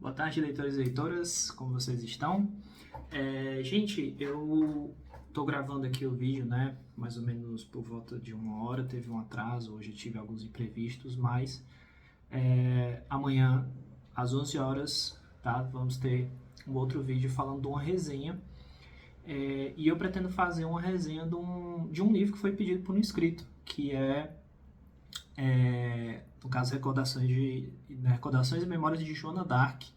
Boa tarde, leitores e leitoras, como vocês estão? Gente, eu tô gravando aqui o vídeo, né? Mais ou menos por volta de 1 hora, teve um atraso, hoje eu tive alguns imprevistos, mas amanhã, às 11 horas, tá? Vamos ter um outro vídeo falando de uma resenha. E eu pretendo fazer uma resenha de um livro que foi pedido por um inscrito, que no caso, Recordações e Memórias de Joana d'Arc,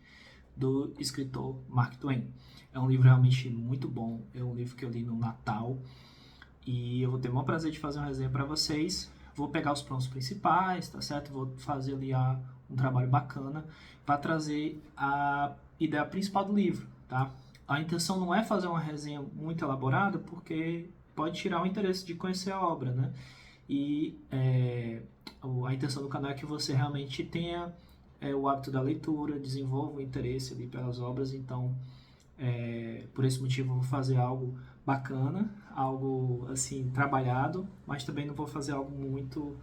do escritor Mark Twain. É um livro realmente muito bom, é um livro que eu li no Natal e eu vou ter o maior prazer de fazer uma resenha para vocês. Vou pegar os pontos principais, tá certo? Vou fazer ali um trabalho bacana para trazer a ideia principal do livro, tá? A intenção não é fazer uma resenha muito elaborada, porque pode tirar o interesse de conhecer a obra, né? E a intenção do canal é que você realmente tenha o hábito da leitura, desenvolva o interesse ali pelas obras. Então, por esse motivo, eu vou fazer algo bacana, algo assim trabalhado, mas também não vou fazer algo muito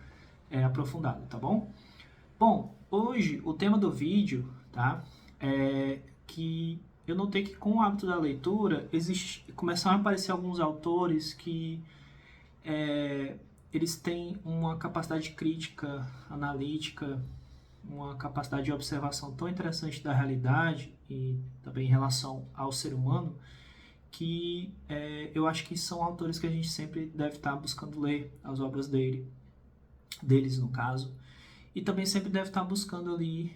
aprofundado, tá bom? Bom, hoje o tema do vídeo, tá, é que eu notei que com o hábito da leitura começaram a aparecer alguns autores que eles têm uma capacidade crítica, analítica, uma capacidade de observação tão interessante da realidade e também em relação ao ser humano, que eu acho que são autores que a gente sempre deve estar buscando ler as obras deles no caso, e também sempre deve estar buscando ali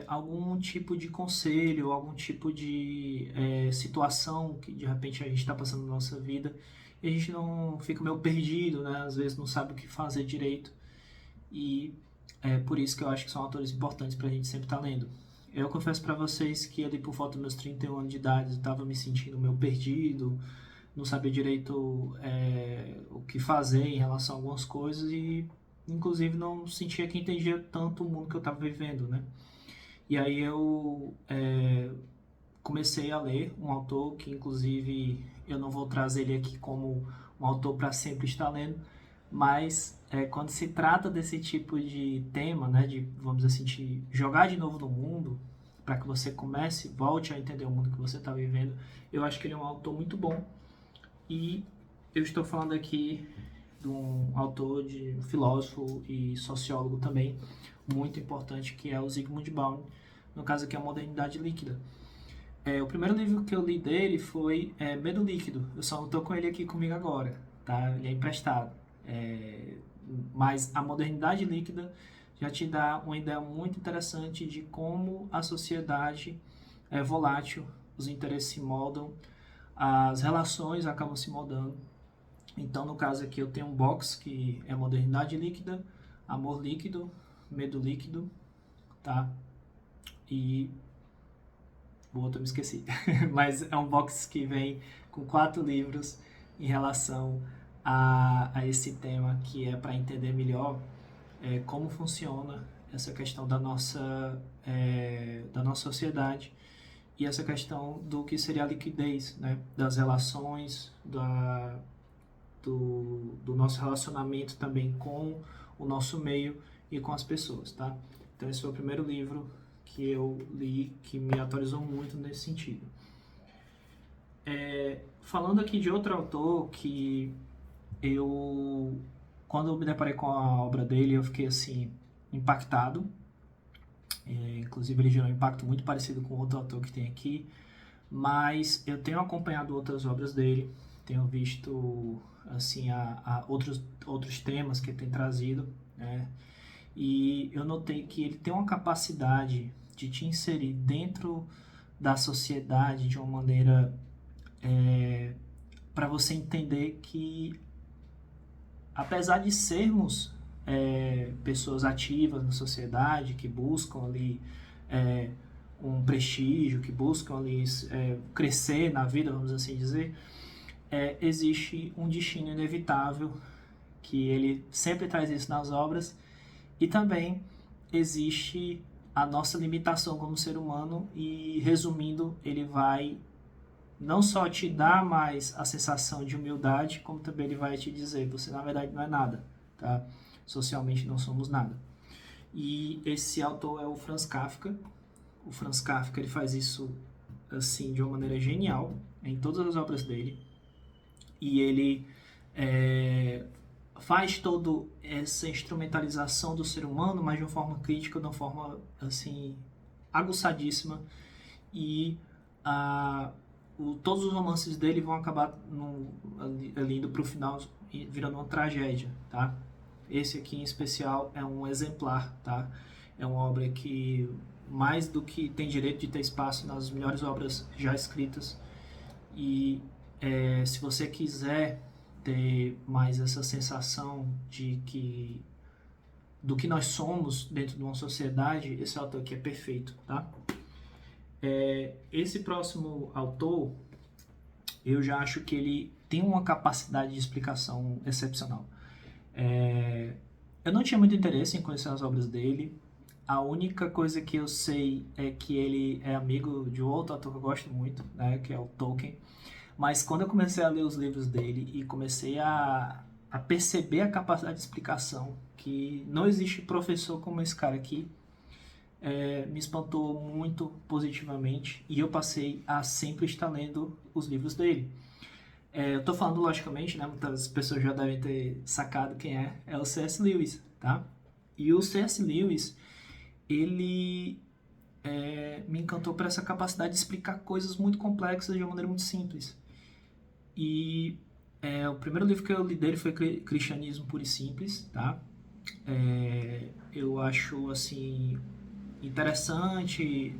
algum tipo de conselho, algum tipo de situação que de repente a gente está passando na nossa vida e a gente não fica meio perdido, né? Às vezes não sabe o que fazer direito, e é por isso que eu acho que são autores importantes para a gente sempre estar lendo. Eu confesso para vocês que ali por volta dos meus 31 anos de idade eu estava me sentindo meio perdido, não sabia direito o que fazer em relação a algumas coisas e inclusive não sentia que entendia tanto o mundo que eu estava vivendo, né? E aí eu comecei a ler um autor que inclusive eu não vou trazer ele aqui como um autor para sempre estar lendo, mas quando se trata desse tipo de tema, né, de, vamos dizer assim, de jogar de novo no mundo, para que você volte a entender o mundo que você está vivendo, eu acho que ele é um autor muito bom. E eu estou falando aqui de um autor, de um filósofo e sociólogo também, muito importante, que é o Zygmunt Bauman, no caso aqui, A Modernidade Líquida. O primeiro livro que eu li dele foi Medo Líquido. Eu só não estou com ele aqui comigo agora, tá? Ele é emprestado. Mas A Modernidade Líquida já te dá uma ideia muito interessante de como a sociedade é volátil, os interesses se moldam, as relações acabam se moldando. Então, no caso aqui, eu tenho um box que é Modernidade Líquida, Amor Líquido, Medo Líquido, tá? E o outro eu me esqueci. Mas é um box que vem com 4 livros em relação a esse tema, que é para entender melhor como funciona essa questão da nossa sociedade e essa questão do que seria a liquidez, né? Das relações, do nosso relacionamento também com o nosso meio e com as pessoas, tá? Então esse foi o primeiro livro que eu li que me atualizou muito nesse sentido. Falando aqui de outro autor que quando eu me deparei com a obra dele, eu fiquei assim impactado. Inclusive ele gerou um impacto muito parecido com outro autor que tem aqui, mas eu tenho acompanhado outras obras dele, tenho visto assim outros temas que ele tem trazido, né? E eu notei que ele tem uma capacidade de te inserir dentro da sociedade de uma maneira para você entender que, apesar de sermos pessoas ativas na sociedade, que buscam ali um prestígio, que buscam ali crescer na vida, vamos assim dizer, existe um destino inevitável, que ele sempre traz isso nas obras, e também existe a nossa limitação como ser humano, e resumindo, ele vai não só te dar mais a sensação de humildade, como também ele vai te dizer, você na verdade não é nada, tá? Socialmente não somos nada. E esse autor é o Franz Kafka, O Franz Kafka ele faz isso assim de uma maneira genial em todas as obras dele, e ele faz toda essa instrumentalização do ser humano, mas de uma forma crítica, de uma forma assim aguçadíssima, e todos os romances dele vão acabar ali indo para o final virando uma tragédia, tá? Esse aqui em especial é um exemplar, tá? É uma obra que mais do que tem direito de ter espaço nas melhores obras já escritas, e se você quiser ter mais essa sensação do que nós somos dentro de uma sociedade, esse autor aqui é perfeito, tá? Esse próximo autor, eu já acho que ele tem uma capacidade de explicação excepcional. Eu não tinha muito interesse em conhecer as obras dele. A única coisa que eu sei é que ele é amigo de outro autor que eu gosto muito, né, que é o Tolkien. Mas quando eu comecei a ler os livros dele e comecei a perceber a capacidade de explicação, que não existe professor como esse cara aqui, me espantou muito positivamente, e eu passei a sempre estar lendo os livros dele. Eu estou falando logicamente, né, muitas pessoas já devem ter sacado quem é o C.S. Lewis, tá? E o C.S. Lewis, ele me encantou por essa capacidade de explicar coisas muito complexas de uma maneira muito simples. E o primeiro livro que eu li dele foi Cristianismo Puro e Simples, tá? Eu acho, assim, interessante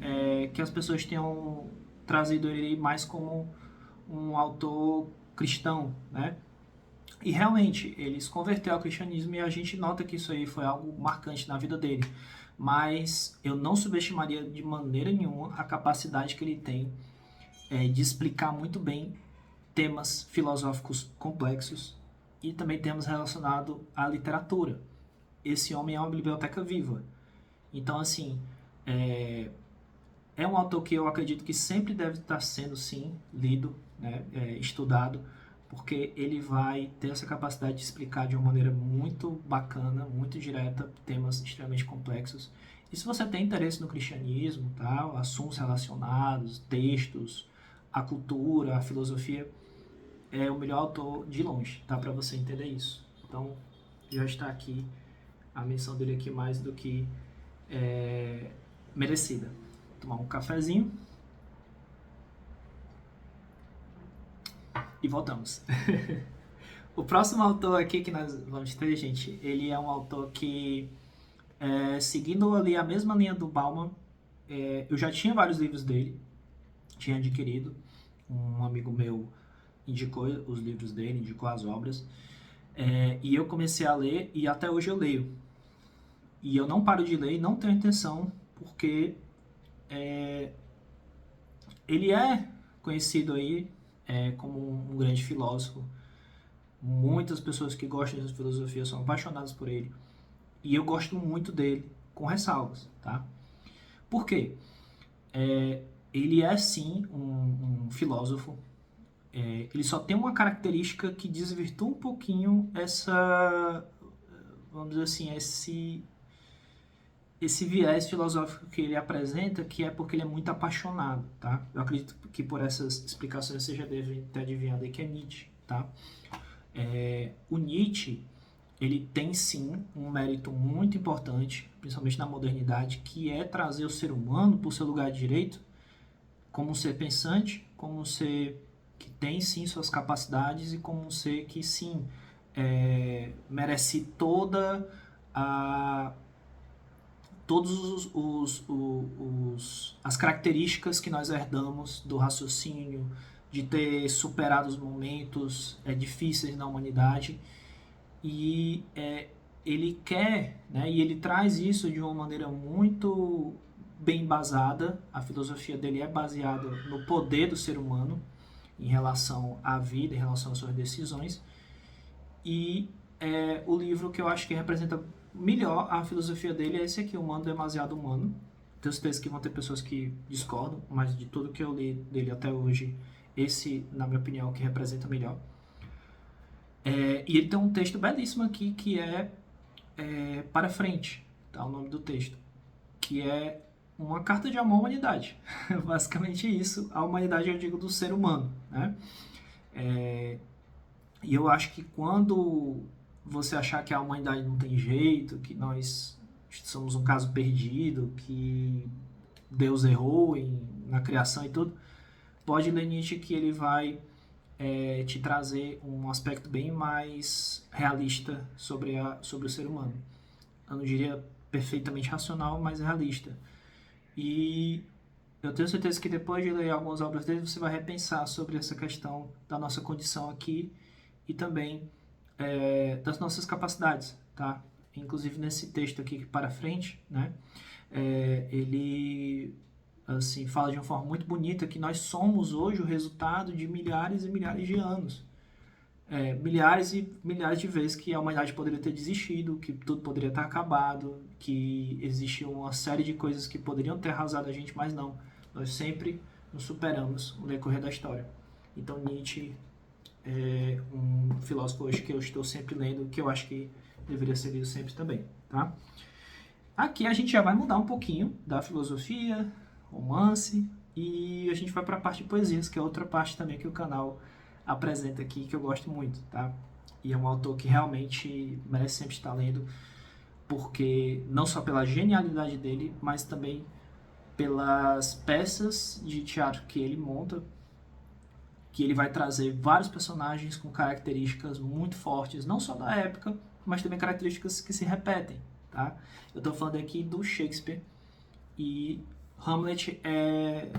que as pessoas tenham trazido ele mais como um autor cristão, né? E realmente, ele se converteu ao cristianismo, e a gente nota que isso aí foi algo marcante na vida dele. Mas eu não subestimaria de maneira nenhuma a capacidade que ele tem de explicar muito bem temas filosóficos complexos e também temas relacionados à literatura. Esse homem é uma biblioteca viva. Então, assim, é um autor que eu acredito que sempre deve estar sendo, sim, lido, né, estudado, porque ele vai ter essa capacidade de explicar de uma maneira muito bacana, muito direta, temas extremamente complexos. E se você tem interesse no cristianismo, tá, assuntos relacionados, textos, a cultura, a filosofia, é o melhor autor de longe, tá, para você entender isso. Então, já está aqui a menção dele aqui mais do que merecida. Vou tomar um cafezinho e voltamos. O próximo autor aqui que nós vamos ter, gente, ele é um autor que, seguindo ali a mesma linha do Bauman, eu já tinha vários livros dele, tinha adquirido, um amigo meu indicou os livros dele, indicou as obras, e eu comecei a ler, e até hoje eu leio. E eu não paro de ler e não tenho intenção, porque ele é conhecido aí como um grande filósofo. Muitas pessoas que gostam de filosofia são apaixonadas por ele. E eu gosto muito dele, com ressalvas, tá? Por quê? Ele é, sim, um filósofo. Ele só tem uma característica que desvirtua um pouquinho essa, vamos dizer assim, esse viés filosófico que ele apresenta, que é porque ele é muito apaixonado, tá? Eu acredito que por essas explicações você já deve ter adivinhado aí que é Nietzsche, tá? O Nietzsche, ele tem sim um mérito muito importante, principalmente na modernidade, que é trazer o ser humano para o seu lugar de direito, como um ser pensante, como um ser que tem sim suas capacidades, e como um ser que sim merece todas as características que nós herdamos do raciocínio, de ter superado os momentos difíceis na humanidade, e ele quer, né, e ele traz isso de uma maneira muito bem embasada. A filosofia dele é baseada no poder do ser humano em relação à vida, em relação às suas decisões, e o livro que eu acho que representa melhor a filosofia dele é esse aqui, O Humano Demasiado Humano. Tenho certeza que vão ter pessoas que discordam, mas de tudo que eu li dele até hoje, esse, na minha opinião, é o que representa melhor. E ele tem um texto belíssimo aqui que Para Frente, tá, o nome do texto, que é uma carta de amor à humanidade. Basicamente isso, a humanidade eu digo do ser humano, né? E eu acho que quando você achar que a humanidade não tem jeito, que nós somos um caso perdido, que Deus errou na criação e tudo, pode ler Nietzsche que ele vai te trazer um aspecto bem mais realista sobre o ser humano. Eu não diria perfeitamente racional, mas realista. E eu tenho certeza que depois de ler algumas obras dele, você vai repensar sobre essa questão da nossa condição aqui e também das nossas capacidades, tá? Inclusive nesse texto aqui para frente, né? Ele assim fala de uma forma muito bonita que nós somos hoje o resultado de milhares e milhares de anos. Milhares e milhares de vezes que a humanidade poderia ter desistido, que tudo poderia estar acabado, que existe uma série de coisas que poderiam ter arrasado a gente, mas não. Nós sempre nos superamos no decorrer da história. Então Nietzsche é um filósofo hoje que eu estou sempre lendo, que eu acho que deveria ser lido sempre também, tá? Aqui a gente já vai mudar um pouquinho da filosofia, romance, e a gente vai para a parte de poesias, que é outra parte também que o canal apresenta aqui, que eu gosto muito, tá? E é um autor que realmente merece sempre estar lendo, porque não só pela genialidade dele, mas também pelas peças de teatro que ele monta, que ele vai trazer vários personagens com características muito fortes, não só da época, mas também características que se repetem, tá? Eu estou falando aqui do Shakespeare, e Hamlet é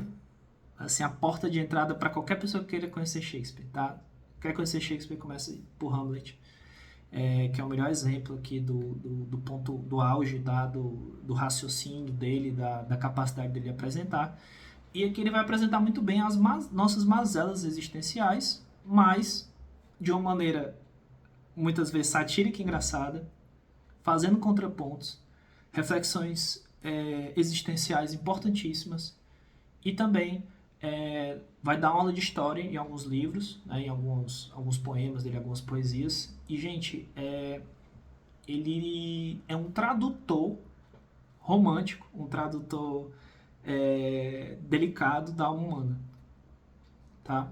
assim a porta de entrada para qualquer pessoa que queira conhecer Shakespeare, tá? Quer conhecer Shakespeare, começa por Hamlet, que é o melhor exemplo aqui do ponto do auge, do raciocínio dele, da capacidade dele de apresentar. E aqui ele vai apresentar muito bem as nossas mazelas existenciais, mas de uma maneira muitas vezes satírica e engraçada, fazendo contrapontos, reflexões existenciais importantíssimas, e também vai dar uma aula de história em alguns livros, né, em alguns poemas dele, algumas poesias. E, gente, ele é um tradutor romântico, um tradutor delicado da alma humana, tá?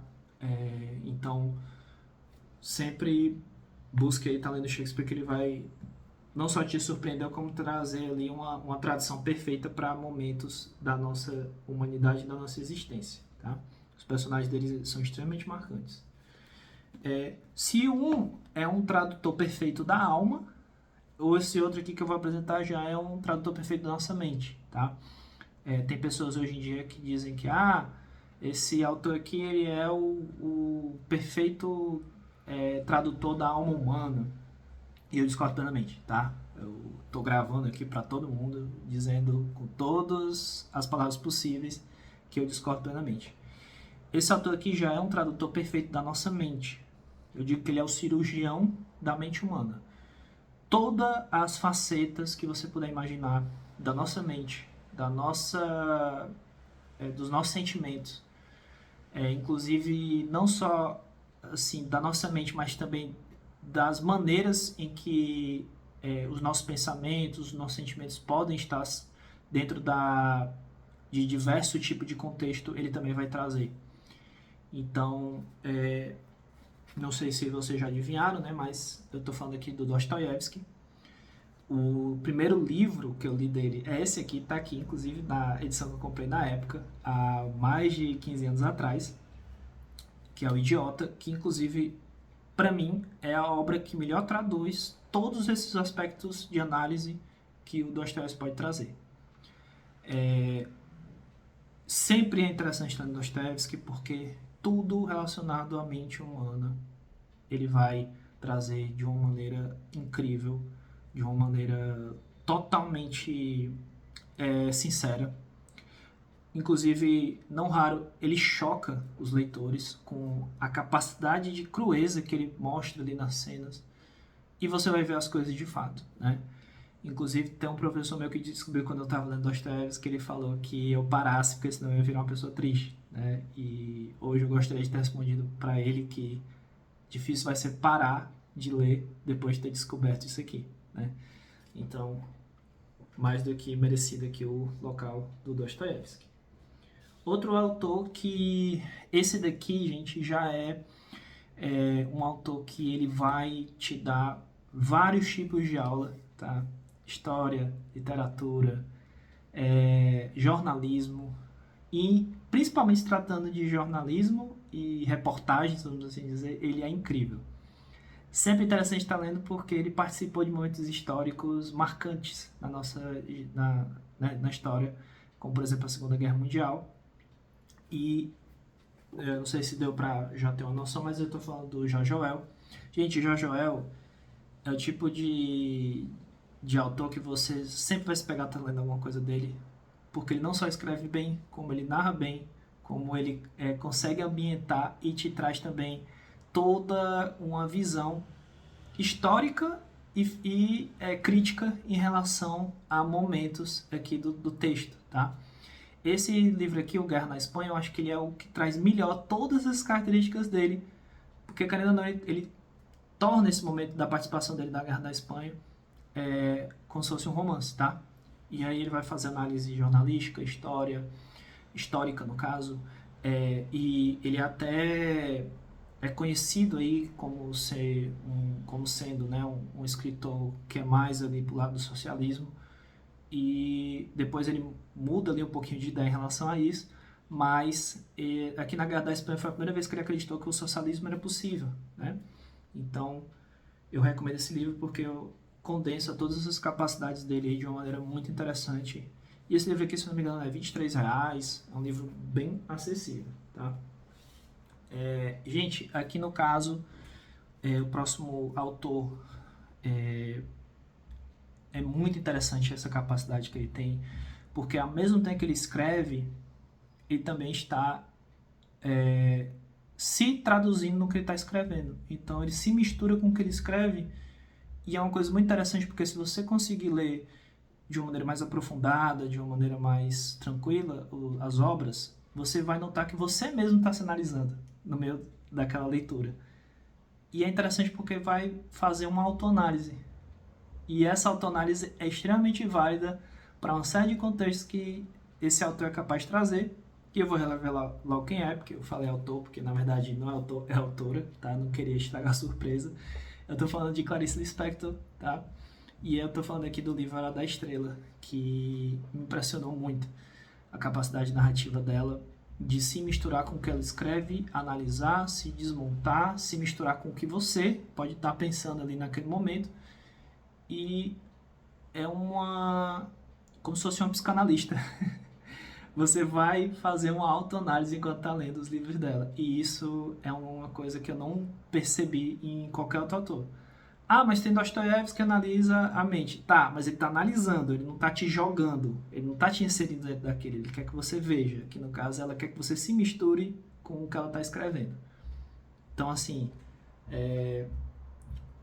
Então, sempre busque aí estar lendo Shakespeare, que ele vai não só te surpreender, como trazer ali uma tradução perfeita para momentos da nossa humanidade e da nossa existência, tá? Os personagens deles são extremamente marcantes. Se um é um tradutor perfeito da alma, ou esse outro aqui que eu vou apresentar já é um tradutor perfeito da nossa mente, tá? Tem pessoas hoje em dia que dizem que esse autor aqui ele é o perfeito tradutor da alma humana. E eu discordo plenamente, tá? Eu tô gravando aqui para todo mundo, dizendo com todas as palavras possíveis que eu discordo plenamente. Esse autor aqui já é um tradutor perfeito da nossa mente. Eu digo que ele é o cirurgião da mente humana. Todas as facetas que você puder imaginar da nossa mente, dos nossos sentimentos, inclusive não só assim da nossa mente, mas também das maneiras em que os nossos pensamentos, os nossos sentimentos podem estar dentro de diverso tipo de contexto, ele também vai trazer. Então, não sei se vocês já adivinharam, né, mas eu estou falando aqui do Dostoiévski. O primeiro livro que eu li dele é esse aqui, tá aqui, inclusive na edição que eu comprei na época, há mais de 15 anos atrás, que é O Idiota, que inclusive, para mim, é a obra que melhor traduz todos esses aspectos de análise que o Dostoiévski pode trazer. Sempre é interessante estar no Dostoiévski porque tudo relacionado à mente humana ele vai trazer de uma maneira incrível, de uma maneira totalmente sincera. Inclusive, não raro, ele choca os leitores com a capacidade de crueza que ele mostra ali nas cenas, e você vai ver as coisas de fato, né? Inclusive, tem um professor meu que descobriu quando eu estava lendo Dostoiévski que ele falou que eu parasse, porque senão eu ia virar uma pessoa triste, né? E hoje eu gostaria de ter respondido para ele que difícil vai ser parar de ler depois de ter descoberto isso aqui, né? Então, mais do que merecido aqui o local do Dostoiévski. Outro autor que, esse daqui, gente, já um autor que ele vai te dar vários tipos de aula, tá? História, literatura, jornalismo, e principalmente tratando de jornalismo e reportagens, vamos assim dizer, ele é incrível. Sempre interessante estar lendo porque ele participou de momentos históricos marcantes na história, como por exemplo a Segunda Guerra Mundial. E eu não sei se deu para já ter uma noção, mas eu estou falando do George Orwell. Gente, o George Orwell é o tipo de autor que você sempre vai se pegar lendo alguma coisa dele, porque ele não só escreve bem, como ele narra bem, como ele consegue ambientar e te traz também toda uma visão histórica e crítica em relação a momentos aqui do texto, tá? Esse livro aqui, O Guerra na Espanha, eu acho que ele é o que traz melhor todas as características dele, porque, querendo ou não, ele torna esse momento da participação dele na Guerra da Espanha como se fosse um romance, tá? E aí ele vai fazer análise jornalística, histórica no caso, e ele até é conhecido aí como sendo, né, um escritor que é mais ali pro lado do socialismo, e depois ele muda ali um pouquinho de ideia em relação a isso, mas aqui na Guerra da Espanha foi a primeira vez que ele acreditou que o socialismo era possível, né? Então eu recomendo esse livro porque condensa todas as capacidades dele aí de uma maneira muito interessante. E esse livro aqui, se não me engano, é R$23, é um livro bem acessível, tá? Gente, aqui no caso, o próximo autor é muito interessante essa capacidade que ele tem, porque ao mesmo tempo que ele escreve, ele também está se traduzindo no que ele está escrevendo. Então ele se mistura com o que ele escreve, e é uma coisa muito interessante, porque se você conseguir ler de uma maneira mais aprofundada, de uma maneira mais tranquila as obras, você vai notar que você mesmo está se analisando no meio daquela leitura. E é interessante porque vai fazer uma autoanálise. E essa autoanálise é extremamente válida para uma série de contextos que esse autor é capaz de trazer. E eu vou revelar logo quem é, porque eu falei autor, porque na verdade não é autor, é autora, tá? Não queria estragar a surpresa. Eu tô falando de Clarice Lispector, tá? E eu tô falando aqui do livro Era da Estrela, que me impressionou muito a capacidade narrativa dela de se misturar com o que ela escreve, analisar, se desmontar, se misturar com o que você pode estar pensando ali naquele momento. E é como se fosse uma psicanalista. Você vai fazer uma autoanálise enquanto está lendo os livros dela. E isso é uma coisa que eu não percebi em qualquer outro autor. Ah, mas tem Dostoiévski que analisa a mente. Tá, mas ele está analisando, ele não está te jogando, ele não está te inserindo dentro daquele, ele quer que você veja. Que no caso ela quer que você se misture com o que ela está escrevendo. Então, assim,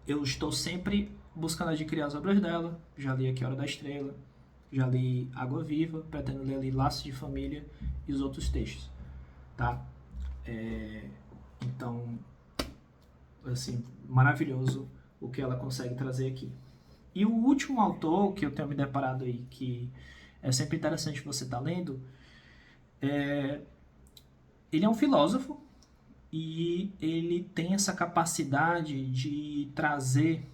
eu estou sempre buscando adquirir as obras dela. Já li aqui Hora da Estrela, já li Água Viva, pretendo ler ali Laços de Família e os outros textos, tá? Então, assim, maravilhoso o que ela consegue trazer aqui. E o último autor que eu tenho me deparado aí, que é sempre interessante você estar lendo, ele é um filósofo e ele tem essa capacidade de trazer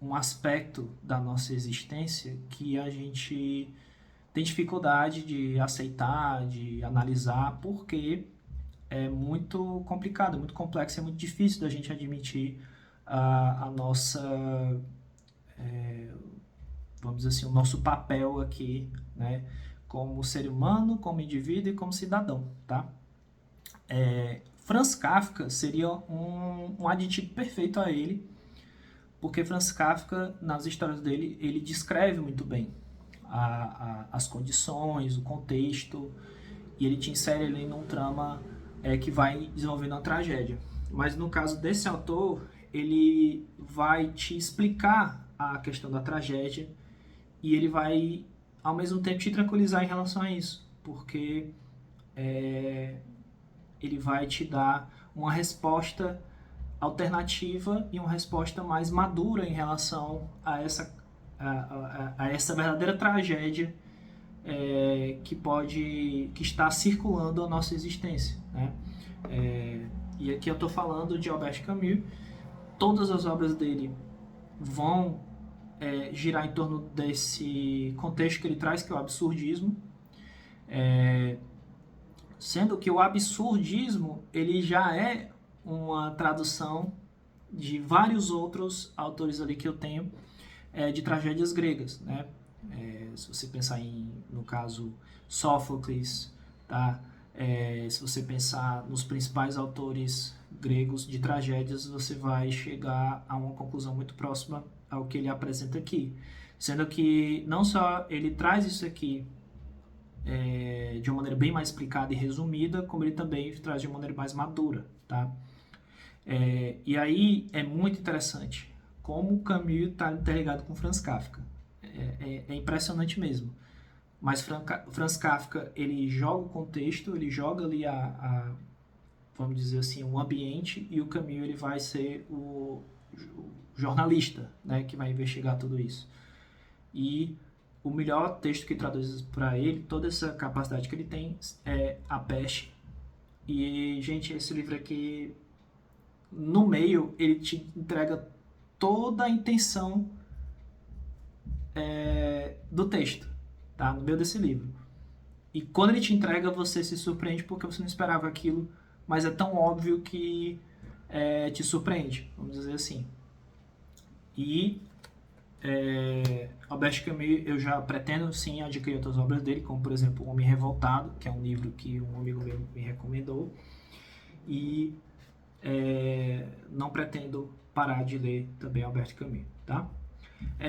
um aspecto da nossa existência que a gente tem dificuldade de aceitar, de analisar, porque é muito complicado, muito complexo, é muito difícil da gente admitir a nossa, vamos dizer assim, o nosso papel aqui, né, como ser humano, como indivíduo e como cidadão, tá? Franz Kafka seria um aditivo perfeito a ele, porque Franz Kafka, nas histórias dele, ele descreve muito bem as condições, o contexto, e ele te insere ali num trama que vai desenvolvendo uma tragédia. Mas no caso desse autor, ele vai te explicar a questão da tragédia e ele vai, ao mesmo tempo, te tranquilizar em relação a isso, porque ele vai te dar uma resposta alternativa e uma resposta mais madura em relação a essa a essa verdadeira tragédia que está circulando a nossa existência, né? E aqui eu estou falando de Albert Camus. Todas as obras dele vão girar em torno desse contexto que ele traz, que é o absurdismo, sendo que o absurdismo ele já é uma tradução de vários outros autores ali que eu tenho de tragédias gregas, né? Se você pensar no caso Sófocles, tá? Se você pensar nos principais autores gregos de tragédias, você vai chegar a uma conclusão muito próxima ao que ele apresenta aqui. Sendo que não só ele traz isso aqui de uma maneira bem mais explicada e resumida, como ele também traz de uma maneira mais madura, tá? E aí é muito interessante como o Camus está interligado com Franz Kafka. É impressionante mesmo. Mas Franz Kafka, ele joga o contexto, ele joga ali vamos dizer assim, o ambiente, e o Camus ele vai ser o jornalista, né, que vai investigar tudo isso. E o melhor texto que traduz para ele, toda essa capacidade que ele tem, é A Peste. E, gente, esse livro aqui, no meio, ele te entrega toda a intenção do texto, tá? No meio desse livro. E quando ele te entrega, você se surpreende porque você não esperava aquilo, mas é tão óbvio que te surpreende, vamos dizer assim. E Albert Camus, eu já pretendo sim adquirir outras obras dele, como por exemplo O Homem Revoltado, que é um livro que um amigo meu me recomendou, e não pretendo parar de ler também Albert Camus, tá?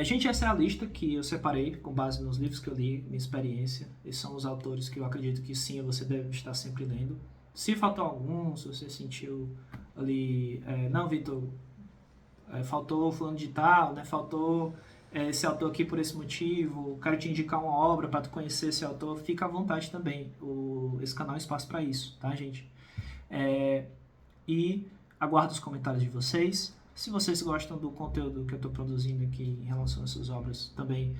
Gente, essa é a lista que eu separei com base nos livros que eu li, minha experiência. Esses são os autores que eu acredito que sim, você deve estar sempre lendo. Se faltou algum, se você sentiu ali, não, Vitor, faltou fulano de tal, né? Faltou esse autor aqui por esse motivo, quero te indicar uma obra para tu conhecer esse autor, fica à vontade também. Esse canal é espaço para isso, tá, gente? E aguardo os comentários de vocês. Se vocês gostam do conteúdo que eu estou produzindo aqui em relação a essas obras, também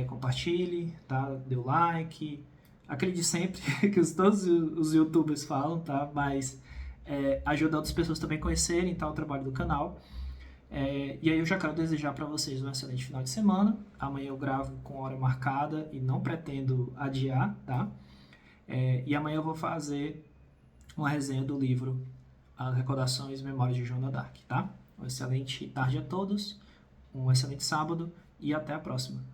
compartilhe, tá? Dê o like. Aquele de sempre que todos os youtubers falam, tá? Mas ajuda outras pessoas também a conhecerem, tá, o trabalho do canal. E aí eu já quero desejar para vocês um excelente final de semana. Amanhã eu gravo com hora marcada e não pretendo adiar, tá? E amanhã eu vou fazer uma resenha do livro As Recordações e Memórias de Joana d'Arc, tá? Uma excelente tarde a todos, um excelente sábado e até a próxima.